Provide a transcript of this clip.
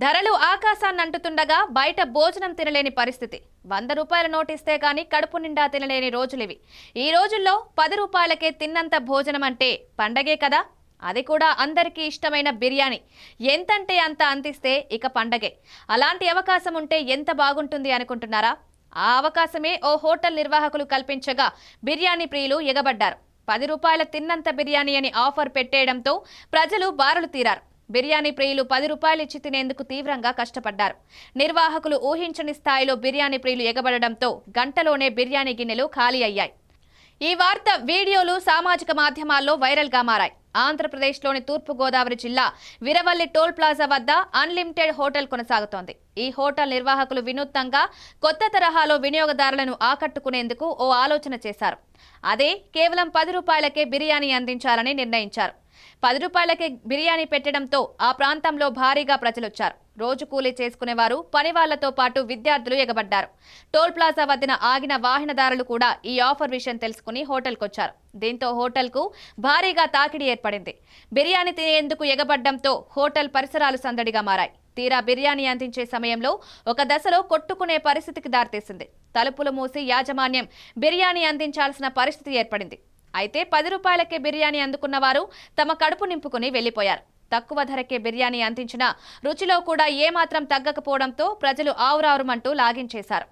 ధరలు ఆకాశాన్ని అంటుతుండగా బయట భోజనం తినలేని పరిస్థితి. 100 రూపాయల నోట్ ఇస్తే గాని కడుపు నిండా తినలేని రోజులివి. ఈ రోజుల్లో 10 రూపాయలకే తిన్నంత భోజనం అంటే పండగే కదా. అది కూడా అందరికీ ఇష్టమైన బిర్యానీ. ఎంతంటే అంత అందిస్తే ఇక పండగే. అలాంటి అవకాశం ఉంటే ఎంత బాగుంటుంది అనుకుంటున్నారా? ఆ అవకాశమే ఓ హోటల్ నిర్వాహకులు కల్పించగా బిర్యానీ ప్రియులు ఎగబడ్డారు. 10 రూపాయల తిన్నంత బిర్యానీ అని ఆఫర్ పెట్టేయడంతో ప్రజలు బారులు తీరారు. బిర్యానీ ప్రియులు 10 రూపాయలు ఇచ్చి తినేందుకు తీవ్రంగా కష్టపడ్డారు. నిర్వాహకులు ఊహించని స్థాయిలో బిర్యానీ ప్రియులు ఎగబడడంతో గంటలోనే బిర్యానీ గిన్నెలు ఖాళీ అయ్యాయి. ఈ వార్త వీడియోలు సామాజిక మాధ్యమాల్లో వైరల్గా మారాయి. ఆంధ్రప్రదేశ్లోని తూర్పుగోదావరి జిల్లా వీరవల్లి టోల్ ప్లాజా వద్ద అన్లిమిటెడ్ హోటల్ కొనసాగుతోంది. ఈ హోటల్ నిర్వాహకులు వినూత్నంగా కొత్త తరహాలో వినియోగదారులను ఆకట్టుకునేందుకు ఓ ఆలోచన చేశారు. అదే కేవలం 10 రూపాయలకే బిర్యానీ అందించాలని నిర్ణయించారు. 10 రూపాయలకే బిర్యానీ పెట్టడంతో ఆ ప్రాంతంలో భారీగా ప్రజలొచ్చారు. రోజు కూలీ చేసుకునేవారు, పనివాళ్లతో పాటు విద్యార్థులు ఎగబడ్డారు. టోల్ ప్లాజా వద్దన ఆగిన వాహనదారులు కూడా ఈ ఆఫర్ విషయం తెలుసుకుని హోటల్కొచ్చారు. దీంతో హోటల్కు భారీగా తాకిడి ఏర్పడింది. బిర్యానీ తినేందుకు ఎగబడ్డంతో హోటల్ పరిసరాలు సందడిగా మారాయి. తీరా బిర్యానీ అందించే సమయంలో ఒక దశలో కొట్టుకునే పరిస్థితికి దారితీసింది. తలుపులు మూసి యాజమాన్యం బిర్యానీ అందించాల్సిన పరిస్థితి ఏర్పడింది. అయితే 10 రూపాయలకే బిర్యానీ అందుకున్న వారు తమ కడుపు నింపుకుని వెళ్లిపోయారు. తక్కువ ధరకే బిర్యానీ అందించిన రుచిలో కూడా ఏమాత్రం తగ్గకపోవడంతో ప్రజలు ఆవురారుమంటూ లాగించేశారు.